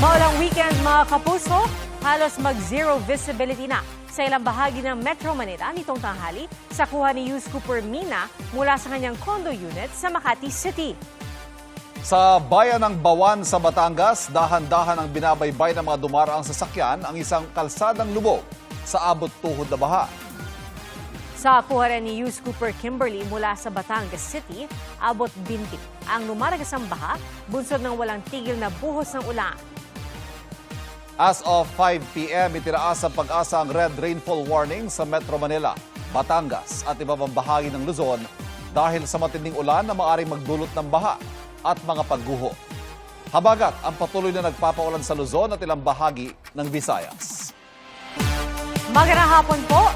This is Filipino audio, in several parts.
Maulang weekend mga kapuso, halos mag-zero visibility na sa ilang bahagi ng Metro Manila nitong tanghali sa kuha ni Yus Cooper Mina mula sa kanyang condo unit sa Makati City. Sa bayan ng Bawan sa Batangas, dahan-dahan ang binabaybay ng mga dumaraang sasakyan ang isang kalsadang lubog sa abot tuhod na baha. Sa kuha rin ni Yus Cooper Kimberly mula sa Batangas City, abot 20 ang lumaragasang baha, bunsod ng walang tigil na buhos ng ulan. As of 5 p.m., itinaas ang pag-asa ang red rainfall warning sa Metro Manila, Batangas at iba pang bahagi ng Luzon dahil sa matinding ulan na maaaring magdulot ng baha at mga pagguho. Habagat ang patuloy na nagpapaulan sa Luzon at ilang bahagi ng Visayas. Magandang hapon po!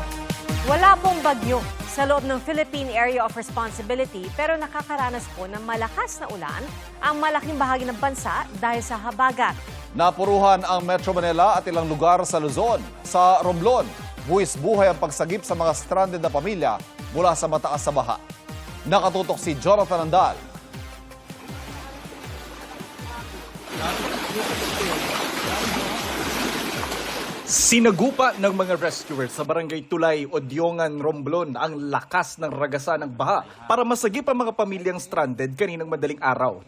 Wala pong bagyo sa loob ng Philippine Area of Responsibility pero nakakaranas po ng malakas na ulan ang malaking bahagi ng bansa dahil sa habagat. Napuruhan ang Metro Manila at ilang lugar sa Luzon. Sa Romblon, buwis-buhay ang pagsagip sa mga stranded na pamilya mula sa mataas na baha. Nakatutok si Jonathan Andal. Sinagupa ng mga rescuers sa barangay Tulay, Odyongan, Romblon ang lakas ng ragasan ng baha para masagip ang mga pamilyang stranded kaninang madaling araw.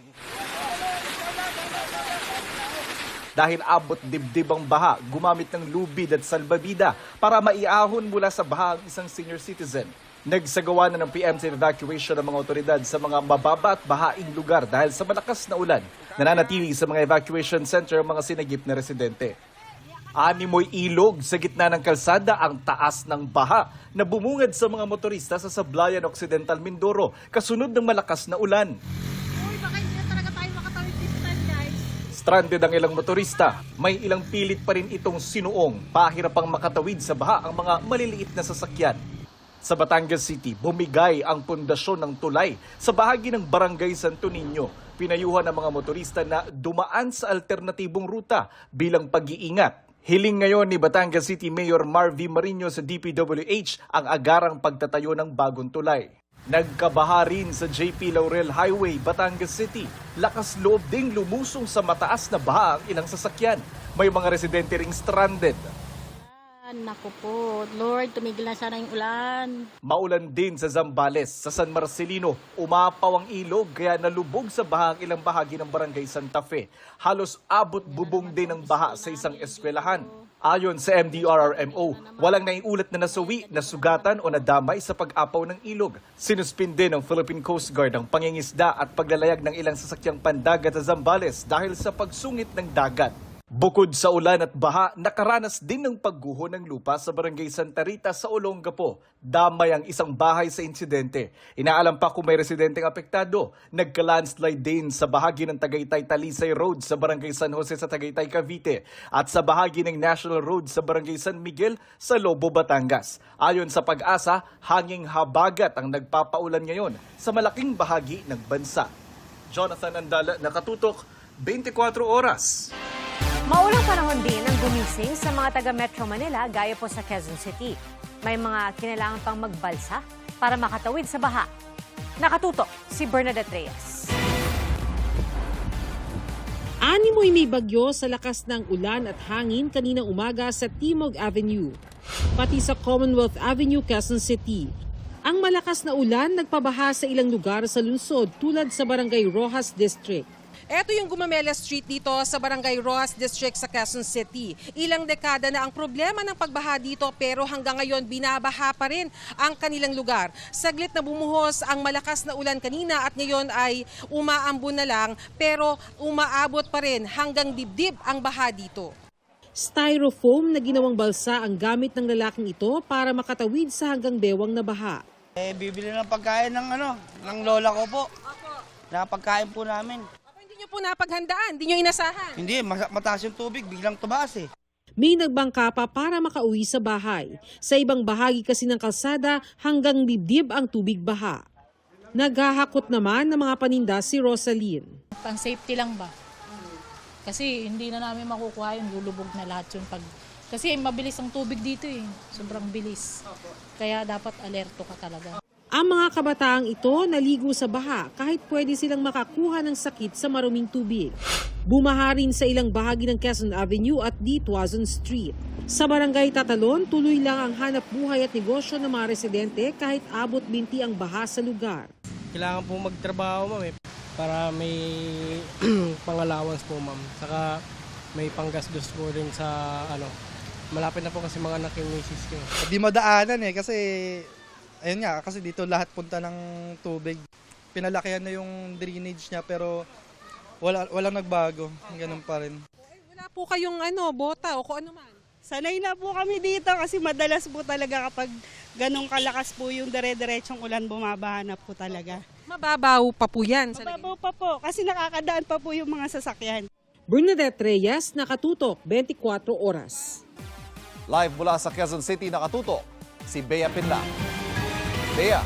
Dahil abot dibdib ang baha, gumamit ng lubid at salbabida para maiahon mula sa baha ang isang senior citizen. Nagsagawa na ng PMC evacuation ng mga otoridad sa mga mababa at bahaing lugar dahil sa malakas na ulan. Nananatili sa mga evacuation center ang mga sinagip na residente. Animoy ilog sa gitna ng kalsada ang taas ng baha na bumungad sa mga motorista sa Sablayan Occidental, Mindoro kasunod ng malakas na ulan. Baka hindi na talaga tayo makatawid dito, guys. Stranded ang ilang motorista. May ilang pilit pa rin itong sinuong. Pahirapang makatawid sa baha ang mga maliliit na sasakyan. Sa Batangas City, bumigay ang pundasyon ng tulay sa bahagi ng Barangay Santo Niño. Pinayuhan ng mga motorista na dumaan sa alternatibong ruta bilang pag-iingat. Hiling ngayon ni Batangas City Mayor Marvy Marino sa DPWH ang agarang pagtatayo ng bagong tulay. Nagkabaha rin sa JP Laurel Highway, Batangas City. Lakas loob ding lumusong sa mataas na baha ang ilang sasakyan. May mga residente ring stranded. Naku po, Lord, tumigil na sana yung ulan. Maulan din sa Zambales, sa San Marcelino. Umapaw ang ilog kaya nalubog sa baha ang ilang bahagi ng Barangay Santa Fe. Halos abot bubong din ang baha sa isang eskwelahan. Ayon sa MDRRMO, walang naiulat na nasawi, nasugatan o nadamay sa pag-apaw ng ilog. Sinuspinde ng Philippine Coast Guard ang pangingisda at paglalayag ng ilang sasakyang pandagat sa Zambales dahil sa pagsungit ng dagat. Bukod sa ulan at baha, nakaranas din ng pagguho ng lupa sa Barangay Santa Rita sa Olongapo. Damay ang isang bahay sa insidente. Inaalam pa kung may residenteng apektado. Nagka-landslide din sa bahagi ng Tagaytay-Talisay Road sa Barangay San Jose sa Tagaytay, Cavite at sa bahagi ng National Road sa Barangay San Miguel sa Lobo, Batangas. Ayon sa Pag-asa, hanging habagat ang nagpapaulan ngayon sa malaking bahagi ng bansa. Jonathan Andala, nakatutok, 24 oras. Maulang panahon din ang gumising sa mga taga Metro Manila gaya po sa Quezon City. May mga kinailangan pang magbalsa para makatawid sa baha. Nakatutok si Bernadette Reyes. Animoy may bagyo sa lakas ng ulan at hangin kaninang umaga sa Timog Avenue, pati sa Commonwealth Avenue, Quezon City. Ang malakas na ulan nagpabaha sa ilang lugar sa lungsod tulad sa Barangay Rojas District. Ito yung Gumamela Street dito sa Barangay Rojas District sa Quezon City. Ilang dekada na ang problema ng pagbaha dito pero hanggang ngayon binabaha pa rin ang kanilang lugar. Saglit na bumuhos ang malakas na ulan kanina at ngayon ay umaambon na lang pero umaabot pa rin hanggang dibdib ang baha dito. Styrofoam na ginawang balsa ang gamit ng lalaking ito para makatawid sa hanggang bewang na baha. Bibili ng pagkain ng lola ko po. Napagkain po namin. Hindi nyo po napaghandaan, hindi nyo inasahan. Hindi, mataas yung tubig, biglang tumaas eh. May nagbangka pa para makauwi sa bahay. Sa ibang bahagi kasi ng kalsada hanggang dibdib ang tubig baha. Naghahakot naman ng mga paninda si Rosaline. Pang safety lang ba? Kasi hindi na namin makukuha yung lulubog na lahat yung Kasi mabilis ang tubig dito eh. Sobrang bilis. Kaya dapat alerto ka talaga. Ang mga kabataang ito naligo sa baha kahit pwede silang makakuha ng sakit sa maruming tubig. Bumaha rin sa ilang bahagi ng Quezon Avenue at D. Tuazon Street. Sa barangay Tatalon, tuloy lang ang hanap buhay at negosyo ng mga residente kahit abot binti ang baha sa lugar. Kailangan po magtrabaho, ma'am, para may pang-allowance po, ma'am. Saka may panggastos po rin sa malapit na po kasi mga anak yung misis ko. Di madaanan kasi ayun nga, kasi dito lahat punta ng tubig. Pinalakihan na yung drainage niya pero walang nagbago. Ganun pa rin. Wala po kayong bota o kung ano man. Sanay na po kami dito kasi madalas po talaga kapag ganong kalakas po yung dire-diretsong ulan, bumabaha na po talaga. Mababaw pa po yan. Mababaw pa po kasi nakakadaan pa po yung mga sasakyan. Bernadette Reyes, Nakatutok, 24 Oras. Live mula sa Quezon City, nakatutok si Bea Pinla. Bea.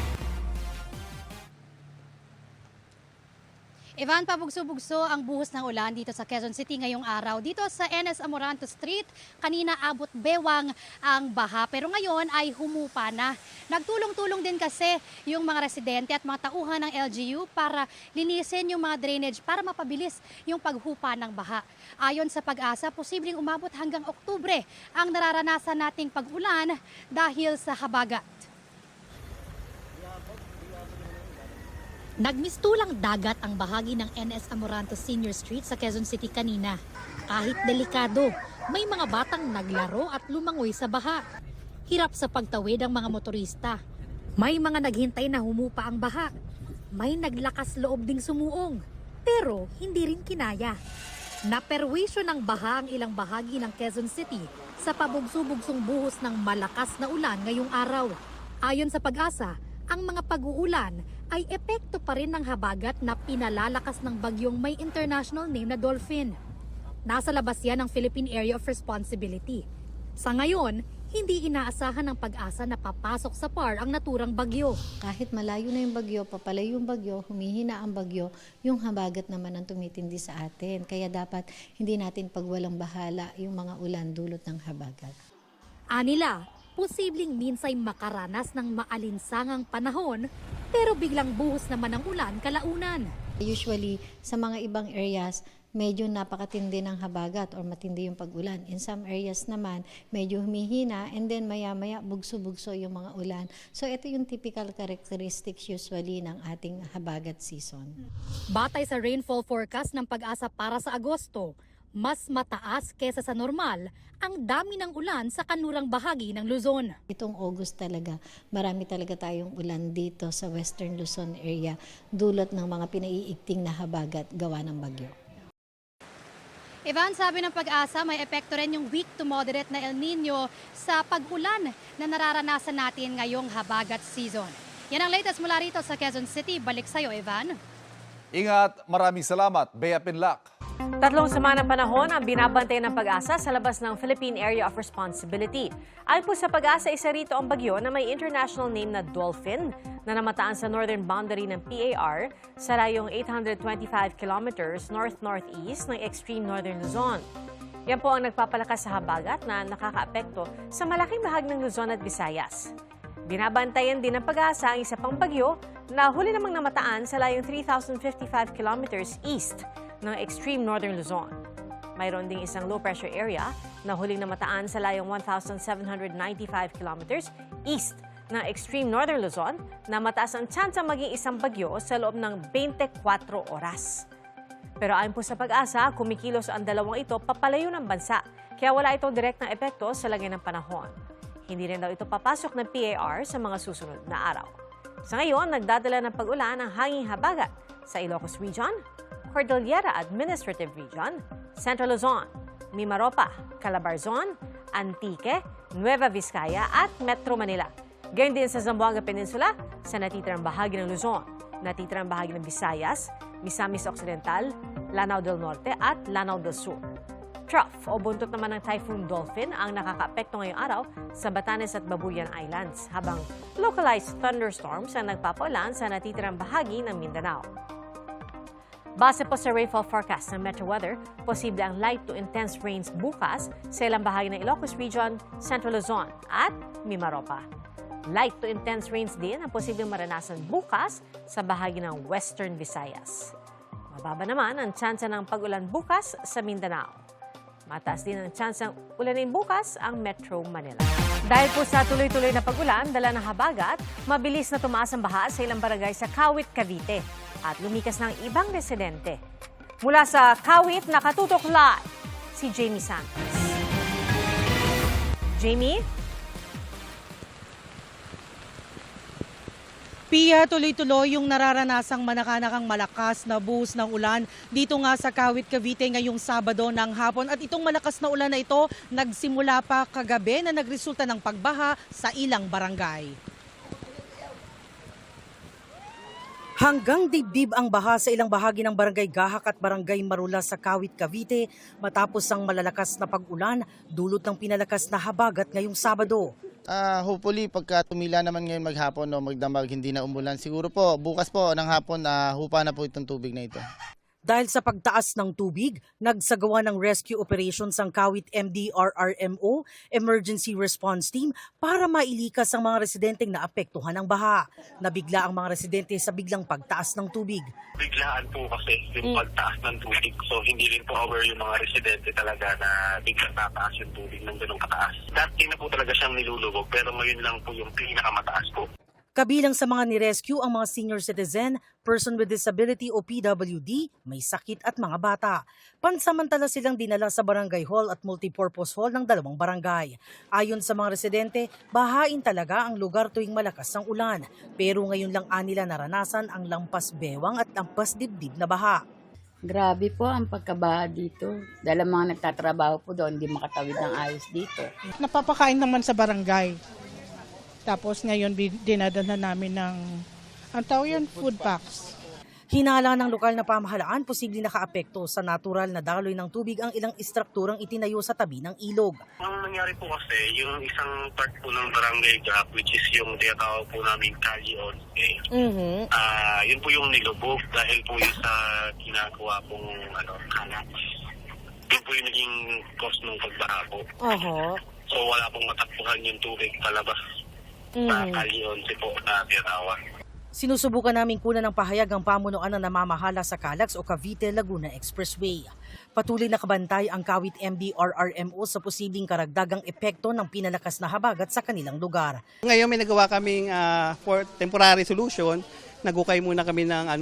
Ivan, pabugso-bugso ang buhos ng ulan dito sa Quezon City ngayong araw. Dito sa NS Amoranto Street, kanina abot bewang ang baha. Pero ngayon ay humupa na. Nagtulong-tulong din kasi yung mga residente at mga tauhan ng LGU para linisin yung mga drainage para mapabilis yung paghupa ng baha. Ayon sa Pag-asa, posibleng umabot hanggang Oktubre ang nararanasan nating pag-ulan dahil sa habagat. Nagmistulang dagat ang bahagi ng NS Amoranto Senior Street sa Quezon City kanina. Kahit delikado, may mga batang naglaro at lumangoy sa baha. Hirap sa pagtawid ang mga motorista. May mga naghintay na humupa ang baha. May naglakas loob ding sumuong. Pero hindi rin kinaya. Naperwisyo ng baha ang ilang bahagi ng Quezon City sa pabugso-bugsong buhos ng malakas na ulan ngayong araw. Ayon sa Pag-asa, ang mga pag-uulan ay epekto pa rin ng habagat na pinalalakas ng bagyong may international name na Dolphin. Nasa labas yan ng Philippine Area of Responsibility. Sa ngayon, hindi inaasahan ng Pag-asa na papasok sa PAR ang naturang bagyo. Kahit malayo na yung bagyo, papalayo yung bagyo, humihina ang bagyo, yung habagat naman ang tumitindi sa atin. Kaya dapat hindi natin pagwalang bahala yung mga ulan dulot ng habagat. Anila, posibleng minsay makaranas ng maalinsangang panahon, pero biglang buhos naman ang ulan kalaunan. Usually, sa mga ibang areas, medyo napakatindi ng habagat or matindi yung pag-ulan. In some areas naman, medyo humihina and then maya-maya bugso-bugso yung mga ulan. So ito yung typical characteristics usually ng ating habagat season. Batay sa rainfall forecast ng Pag-asa para sa Agosto, mas mataas kesa sa normal ang dami ng ulan sa kanlurang bahagi ng Luzon. Itong August talaga, marami talaga tayong ulan dito sa Western Luzon area dulot ng mga pinaiigting na habagat gawa ng bagyo. Ivan, sabi ng Pag-asa, may epekto rin yung weak to moderate na El Nino sa pag-ulan na nararanasan natin ngayong habagat season. Yan ang latest mula rito sa Quezon City. Balik sa'yo, Ivan. Ingat, maraming salamat, Bea Pinlac. 3 sama ng panahon ang binabantay ng Pag-asa sa labas ng Philippine Area of Responsibility. Ayon po sa Pag-asa, isa rito ang bagyo na may international name na Dolphin na namataan sa northern boundary ng PAR sa layong 825 kilometers north-northeast ng extreme northern Luzon. Yan po ang nagpapalakas sa habagat na nakakaapekto sa malaking bahagi ng Luzon at Visayas. Binabantayan din ng Pag-asa ang isa pang bagyo na huli namang namataan sa layong 3,055 kilometers east ng extreme northern Luzon. Mayroon ding isang low-pressure area na huling namataan sa layong 1,795 kilometers east ng extreme northern Luzon na mataas ang tsansa maging isang bagyo sa loob ng 24 oras. Pero ayon po sa Pag-asa, kumikilos ang dalawang ito papalayo ng bansa, kaya wala itong direktang epekto sa lagay ng panahon. Hindi rin daw ito papasok ng PAR sa mga susunod na araw. Sa ngayon, nagdadala ng pag-ulan ang hanging habagat sa Ilocos Region, Cordillera Administrative Region, Central Luzon, Mimaropa, Calabarzon, Antique, Nueva Vizcaya at Metro Manila. Gayon din sa Zamboanga Peninsula, sa natitirang bahagi ng Luzon, natitirang bahagi ng Visayas, Misamis Occidental, Lanao del Norte at Lanao del Sur. Trough o buntot naman ng Typhoon Dolphin ang nakakaapekto ngayong araw sa Batanes at Babuyan Islands, habang localized thunderstorms ang nagpapaulan sa natitirang bahagi ng Mindanao. Base po sa rainfall forecast ng Metro Weather, posible ang light to intense rains bukas sa ilang bahagi ng Ilocos Region, Central Luzon at Mimaropa. Light to intense rains din ang posibleng maranasan bukas sa bahagi ng Western Visayas. Mababa naman ang tsansa ng pag-ulan bukas sa Mindanao. Mataas din ang tsansa ng ulanin bukas ang Metro Manila. Dahil po sa tuloy-tuloy na pag-ulan, dala ng habagat, mabilis na tumaas ang baha sa ilang barangay sa Kawit, Cavite at lumikas ng ibang residente. Mula sa Kawit, nakatutok live si Jamie Santos. Jamie? Pia, tuloy-tuloy yung nararanasang manakanakang malakas na buhos ng ulan dito nga sa Kawit, Cavite ngayong Sabado ng hapon. At itong malakas na ulan na ito nagsimula pa kagabi na nagresulta ng pagbaha sa ilang barangay. Hanggang dibdib ang baha sa ilang bahagi ng Barangay Gahak at Barangay Marula sa Kawit, Cavite matapos ang malalakas na pag-ulan dulot ng pinalakas na habagat ngayong Sabado. Hopefully pagka tumila naman ngayon maghapon o magdamag hindi na umulan, siguro po bukas po ng hapon hupa na po itong tubig na ito. Dahil sa pagtaas ng tubig, nagsagawa ng rescue operations ang Kawit MDRRMO Emergency Response Team para mailikas ang mga residenteng naapektuhan ng baha. Nabigla ang mga residente sa biglang pagtaas ng tubig. Biglaan po kasi yung pagtaas ng tubig. So hindi rin po aware yung mga residente talaga na biglang tataas yung tubig ng ganong kataas. Dati na po talaga siyang nilulubog pero ngayon lang po yung pinakamataas po. Kabilang sa mga ni-rescue ang mga senior citizen, person with disability o PWD, may sakit at mga bata. Pansamantala silang dinala sa barangay hall at multipurpose hall ng dalawang barangay. Ayon sa mga residente, bahain talaga ang lugar tuwing malakas ang ulan. Pero ngayon lang nila naranasan ang lampas bewang at lampas dibdib na baha. Grabe po ang pagkabaha dito. Dahil ang mga nagtatrabaho po doon, hindi makatawid ng ayos dito. Napapakain naman sa barangay. Tapos ngayon dinadala namin ng, ang tawag yun, food packs. Hinala ng lokal na pamahalaan, posibleng nakaapekto sa natural na daloy ng tubig ang ilang istrukturang itinayo sa tabi ng ilog. Ang nangyari po kasi, yung isang part po ng barangay gap, which is yung tinatawag po namin Kali Once, yun po yung nilubog dahil po yung sa ginagawa pong kalat. Yun po yung naging cause ng pagbaha po. So wala pong matakbuhan yung tubig palabas. Sa Kali Once po na tinatawag. Sinusubukan namin kunan ng pahayag ang pamunuan ng namamahala sa Calax o Cavite-Laguna Expressway. Patuloy na kabantay ang Kawit MDRRMO sa posibleng karagdagang epekto ng pinalakas na habagat sa kanilang lugar. Ngayon may nagawa kaming for temporary solution. Nagukay muna kami ng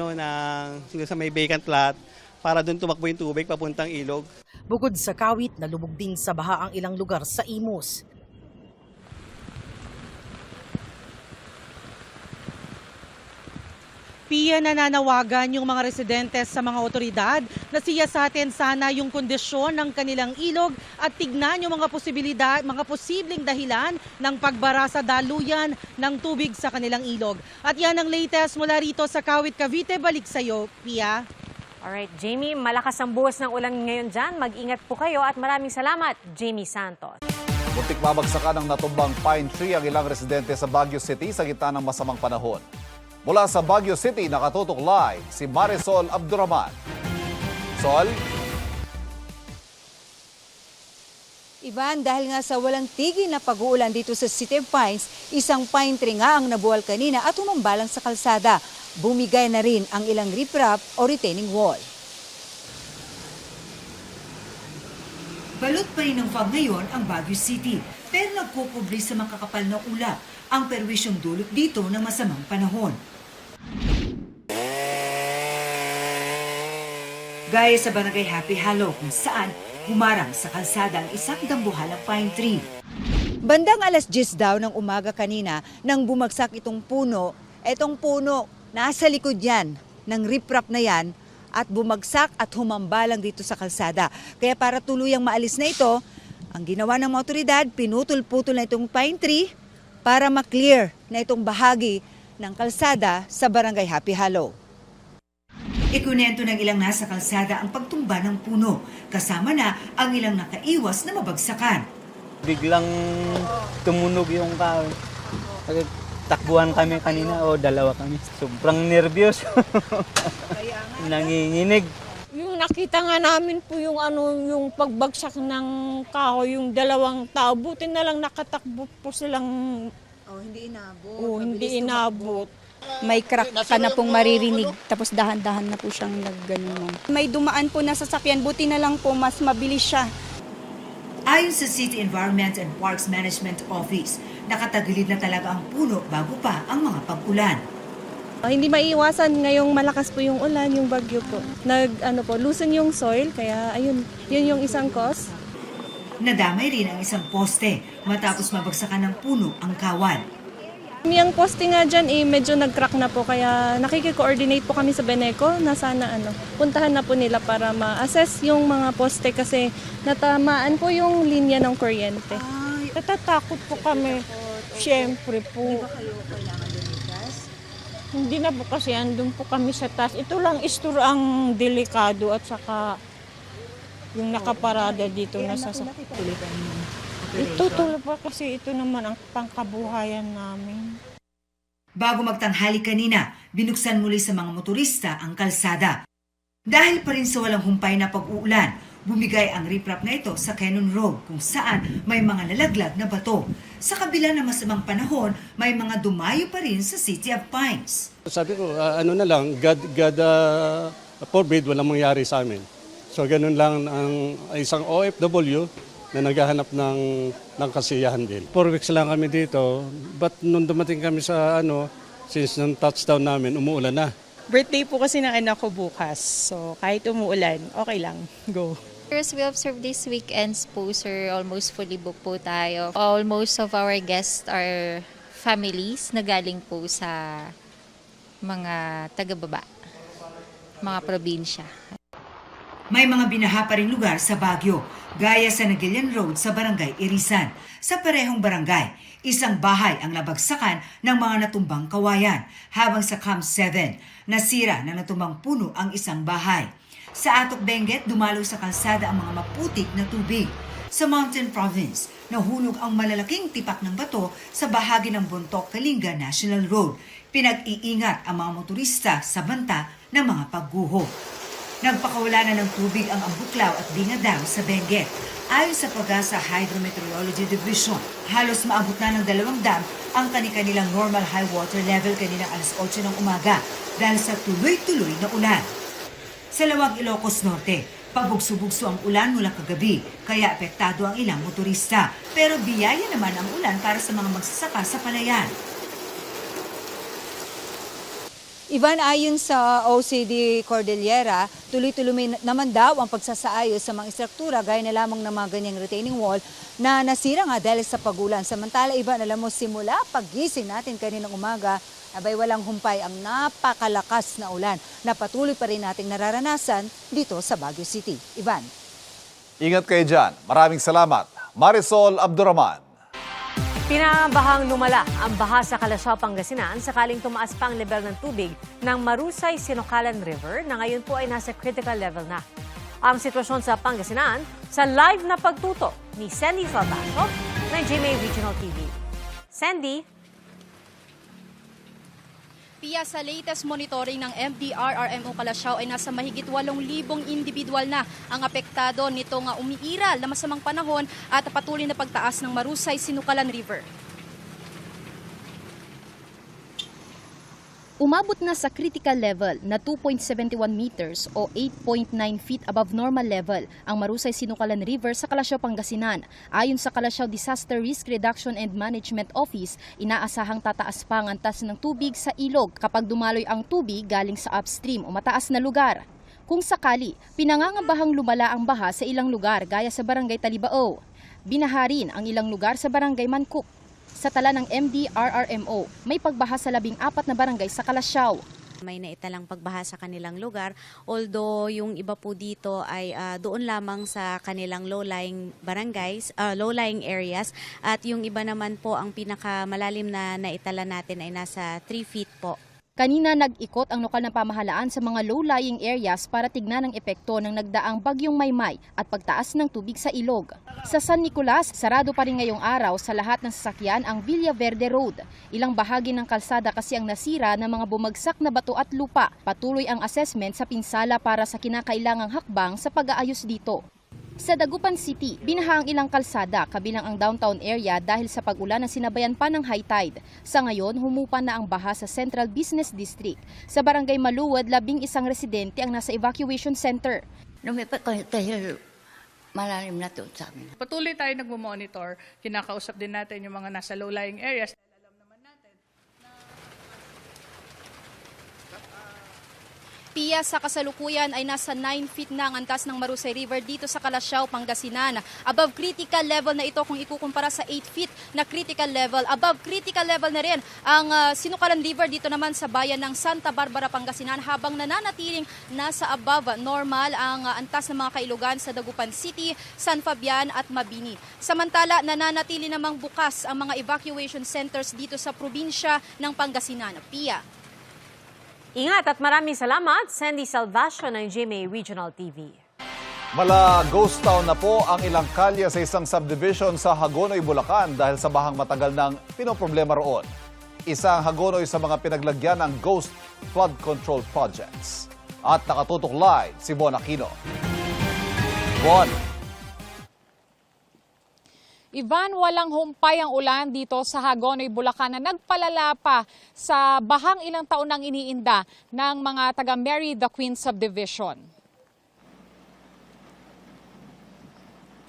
sa may vacant lot para doon tumakbo yung tubig papuntang ilog. Bukod sa Kawit, nalubog din sa baha ang ilang lugar sa Imus. Pia, nananawagan yung mga residente sa mga otoridad na siyasatin sana yung kondisyon ng kanilang ilog at tignan yung mga posibleng dahilan ng pagbara sa daluyan ng tubig sa kanilang ilog. At yan ang latest mula rito sa Kawit, Cavite. Balik sa'yo, Pia. Alright, Jamie, malakas ang buhos ng ulan ngayon dyan. Mag-ingat po kayo at maraming salamat, Jamie Santos. Muntik mabagsakan ng natumbang pine tree ang ilang residente sa Baguio City sa gitna ng masamang panahon. Mula sa Baguio City, nakatutok live si Marisol Abdurrahman. Sol? Ivan, dahil nga sa walang tigil na pag-uulan dito sa City of Pines, isang pine tree nga ang nabuwal kanina at humambalang sa kalsada. Bumigay na rin ang ilang riprap o retaining wall. Balot pa rin ng fog ngayon ang Baguio City, pero nagkukubli sa makakapal na ulap ang perwisyong dulot dito ng masamang panahon. Gaya sa barangay Happy Hollow kung saan humarang sa kalsada ang isang dambuhalang pine tree. Bandang alas 10 daw ng umaga kanina nang bumagsak itong puno. Etong puno, nasa likod yan ng riprap na yan at bumagsak at humambalang dito sa kalsada. Kaya para tuluyang maalis na ito, ang ginawa ng mga otoridad, pinutol-putol na itong pine tree para maklear na itong bahagi ng kalsada sa barangay Happy Hollow. Ikunento ng ilang nasa kalsada ang pagtumba ng puno, kasama na ang ilang nakaiwas na mabagsakan. Biglang tumunog yung kahoy. Takbuhan kami kanina o dalawa kami. Sobrang nervyos. Nanginginig. Yung nakita nga namin po yung yung pagbagsak ng kahoy, yung dalawang tao, buti na lang nakatakbo po silang hindi inabot. hindi inabot. May crack ka na pong maririnig, tapos dahan-dahan na po siyang nagganon. May dumaan po na sasakyan, buti na lang po mas mabilis siya. Ayon sa City Environment and Parks Management Office, nakatagilid na talaga ang puno bago pa ang mga pag-ulan. Hindi maiiwasan ngayong malakas po yung ulan, yung bagyo po. Loosen yung soil, kaya ayun, yun yung isang cause. Nadamay rin ang isang poste matapos mabagsakan ng puno ang kawan. Yung poste nga dyan, medyo nag-crack na po, kaya nakiki-coordinate po kami sa Beneco na sana puntahan na po nila para ma-assess yung mga poste kasi natamaan po yung linya ng kuryente. Natatakot po kami, siyempre po. Hindi na po kasi andun po kami sa taas. Ito lang istura ang delikado at saka yung nakaparada dito na sasakyan. Ito tuloy pa kasi ito naman ang pangkabuhayan namin. Bago magtanghali kanina, binuksan muli sa mga motorista ang kalsada. Dahil pa rin sa walang humpay na pag-uulan, bumigay ang riprap na ito sa Cannon Road kung saan may mga nalaglag na bato. Sa kabila ng masamang panahon, may mga dumayo pa rin sa City of Pines. Sabi ko, God forbid, walang mangyari sa amin. So ganun lang ang isang OFW na naghahanap ng kasiyahan din. 4 weeks lang kami dito, but nung dumating kami sa since nung touchdown namin, umuulan na. Birthday po kasi ng anak ko bukas, so kahit umuulan, okay lang, go. As we observe these weekends po, sir, almost fully booked po tayo. Almost of our guests are families na galing po sa mga taga-baba, mga probinsya. May mga binaha pa rin lugar sa Baguio, gaya sa Nagilian Road sa Barangay Irisan. Sa parehong barangay, isang bahay ang nabagsakan ng mga natumbang kawayan, habang sa Camp 7, nasira na natumbang puno ang isang bahay. Sa Atok Benguet, dumaloy sa kalsada ang mga maputik na tubig. Sa Mountain Province, nahulog ang malalaking tipak ng bato sa bahagi ng Bontoc Kalinga National Road. Pinag-iingat ang mga motorista sa banta ng mga pagguho. Nagpakawala na ng tubig ang Ambuklaw at Binga Dam sa Benguet. Ayon sa Pag-asa Hydrometeorology Division, halos maabot na ng 2 dam ang kanilang normal high water level kaninang alas 8 ng umaga dahil sa tuloy-tuloy na ulan. Sa Lawag, Ilocos Norte, pabugso-bugso ang ulan mula kagabi, kaya apektado ang ilang motorista. Pero biyaya naman ang ulan para sa mga magsasaka sa palayan. Ivan, ayon sa OCD Cordillera, tuloy-tuloy naman daw ang pagsasaayos sa mga istruktura gaya na lamang ng mga ganyang retaining wall na nasira nga dahil sa pagulan. Samantala, Ivan, alam mo, simula paggising natin kaninang umaga, abay walang humpay ang napakalakas na ulan na patuloy pa rin nating nararanasan dito sa Baguio City. Ivan. Ingat kayo dyan. Maraming salamat. Marisol Abdurrahman. Pinabahang lumala ang baha sa Kalasyaw, Pangasinan sakaling tumaas pa ang level ng tubig ng Marusay Sinukalan River na ngayon po ay nasa critical level na. Ang sitwasyon sa Pangasinan sa live na pagtuto ni Sandy Salvato ng GMA Regional TV. Sandy? Pia, sa latest monitoring ng MDRRMO Kalasyaw ay nasa mahigit 8,000 individual na ang apektado nito nga umiiral na masamang panahon at patuloy na pagtaas ng Marusay Sinukalan River. Umabot na sa critical level na 2.71 meters o 8.9 feet above normal level ang Marusay Sinukalan River sa Kalasyaw, Pangasinan. Ayon sa Kalasyaw Disaster Risk Reduction and Management Office, inaasahang tataas pa ang antas ng tubig sa ilog kapag dumaloy ang tubig galing sa upstream o mataas na lugar. Kung sakali, pinangangambahang lumala ang baha sa ilang lugar gaya sa Barangay Talibao. Binaha rin ang ilang lugar sa Barangay Mancuk. Sa tala ng MDRRMO, may pagbaha sa 14 na barangay sa Kalasyaw. May naitalang pagbaha sa kanilang lugar, although yung iba po dito ay doon lamang sa kanilang low-lying barangays, low-lying areas, at yung iba naman po ang pinakamalalim na naitala natin ay nasa 3 feet po. Kanina nag-ikot ang lokal na pamahalaan sa mga low-lying areas para tignan ang epekto ng nagdaang bagyong Maymay at pagtaas ng tubig sa ilog. Sa San Nicolas, sarado pa rin ngayong araw sa lahat ng sasakyan ang Villa Verde Road. Ilang bahagi ng kalsada kasi ang nasira ng mga bumagsak na bato at lupa. Patuloy ang assessment sa pinsala para sa kinakailangang hakbang sa pag-aayos dito. Sa Dagupan City, binaha ang ilang kalsada kabilang ang downtown area dahil sa pag-ulan na sinabayan pa ng high tide. Sa ngayon, humupa na ang baha sa Central Business District. Sa Barangay Maluwad, 11 residente ang nasa evacuation center. Lumipat ko dahil malalim na to sa amin. Patuloy tayo nagmo-monitor. Kinakausap din natin yung mga nasa low-lying areas. Pia, sa kasalukuyan ay nasa 9 feet na ang antas ng Marusay River dito sa Calasiao, Pangasinan. Above critical level na ito kung ikukumpara sa 8 feet na critical level. Above critical level na rin ang Sinukalan River dito naman sa bayan ng Santa Barbara, Pangasinan, habang nananatiling nasa above normal ang antas ng mga kailugan sa Dagupan City, San Fabian at Mabini. Samantala, nananatili namang bukas ang mga evacuation centers dito sa probinsya ng Pangasinan. Pia. Ingat at maraming salamat, Sandy Salvacion ng GMA Regional TV. Mala ghost town na po ang ilang kalye sa isang subdivision sa Hagonoy, Bulacan dahil sa bahang matagal ng pinoproblema roon. Isang Hagonoy sa mga pinaglagyan ng ghost flood control projects. At nakatutok live si Bon Aquino. Bon. Ivan, walang humpay ang ulan dito sa Hagonoy, Bulacan na nagpalala pa sa bahang ilang taon nang iniinda ng mga taga Mary the Queen Subdivision.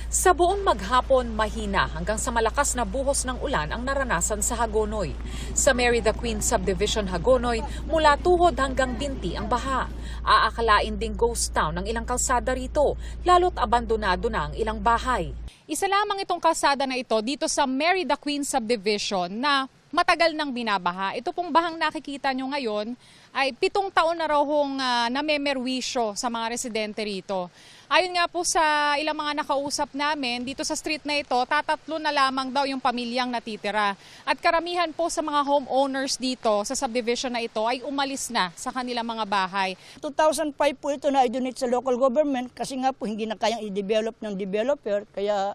Sa buong maghapon, mahina hanggang sa malakas na buhos ng ulan ang naranasan sa Hagonoy. Sa Mary the Queen Subdivision, Hagonoy, mula tuhod hanggang binti ang baha. Aakalain ding ghost town ang ilang kalsada rito, lalo't abandonado na ang ilang bahay. Isa lamang itong kalsada na ito dito sa Mary the Queen Subdivision na matagal nang binabaha. Ito pong bahang nakikita nyo ngayon ay 7 taon na raw hong namemerwisyo sa mga residente rito. Ayon nga po sa ilang mga nakausap namin, dito sa street na ito, 3 na lamang daw yung pamilyang natitira. At karamihan po sa mga homeowners dito sa subdivision na ito ay umalis na sa kanilang mga bahay. 2005 po ito na i-donate sa local government kasi nga po hindi na kayang i-develop ng developer. Kaya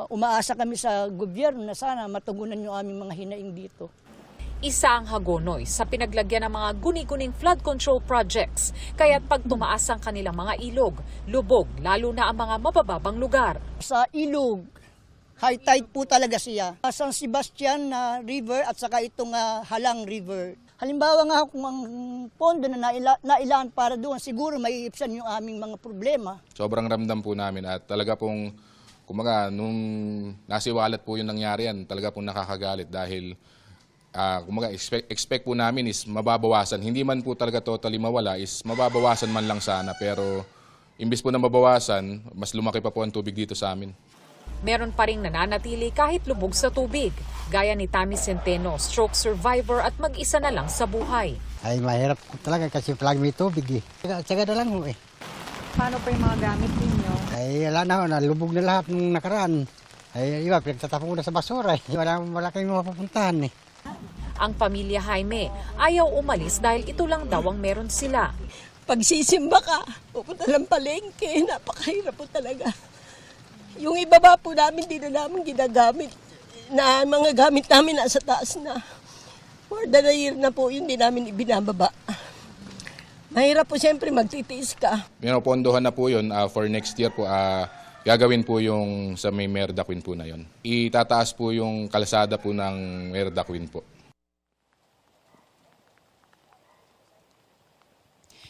umaasa kami sa gobyerno na sana matugunan yung aming mga hinaing dito. Isa ang Hagonoy sa pinaglagyan ng mga guni-guning flood control projects. Kaya't pag tumaas ang kanilang mga ilog, lubog, lalo na ang mga mabababang lugar. Sa ilog, high tide po talaga siya. San Sebastian River at saka itong Halang River. Halimbawa nga kung ang pondo na nailaan para doon, siguro may iipsan yung aming mga problema. Sobrang ramdam po namin at talaga pong, kumaga, nung nasiwalat po yung nangyari yan, talaga pong nakakagalit dahil kumaga, expect po namin is mababawasan. Hindi man po talaga totally mawala, is mababawasan man lang sana. Pero imbis po na mabawasan, mas lumaki pa po ang tubig dito sa amin. Meron pa ring nananatili kahit lubog sa tubig. Gaya ni Tammy Centeno, stroke survivor at mag-isa na lang sa buhay. Ay mahirap talaga kasi palagi may tubig eh. Tsaga na lang eh. Paano pa yung mga gamit ninyo? Ay wala na, nalubog na lahat ng nakaraan. Ay iba, pinagtatapon ko na sa basura eh. Wala kayong mapapuntahan eh. Ang pamilya Jaime ayaw umalis dahil ito lang daw ang meron sila. Pagsisimba ka, pupunta ng palengke, napakahirap po talaga. Yung ibaba po namin, di na namin ginagamit. Na mga gamit namin nasa taas na. More than a year na po, yun di namin ibinababa. Mahirap po siyempre magtitiis ka. Pinopondohan na po yun for next year po. Gagawin po yung sa may Mary the Queen po na yun. Itataas po yung kalsada po ng Mary the Queen po.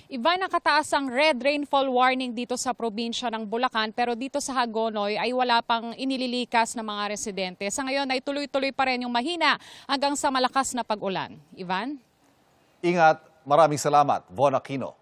Iba nakataas ang red rainfall warning dito sa probinsya ng Bulacan pero dito sa Hagonoy ay wala pang inililikas na mga residente. Sa ngayon ay tuloy-tuloy pa rin yung mahina hanggang sa malakas na pag-ulan. Ivan? Ingat, maraming salamat, Bon Aquino.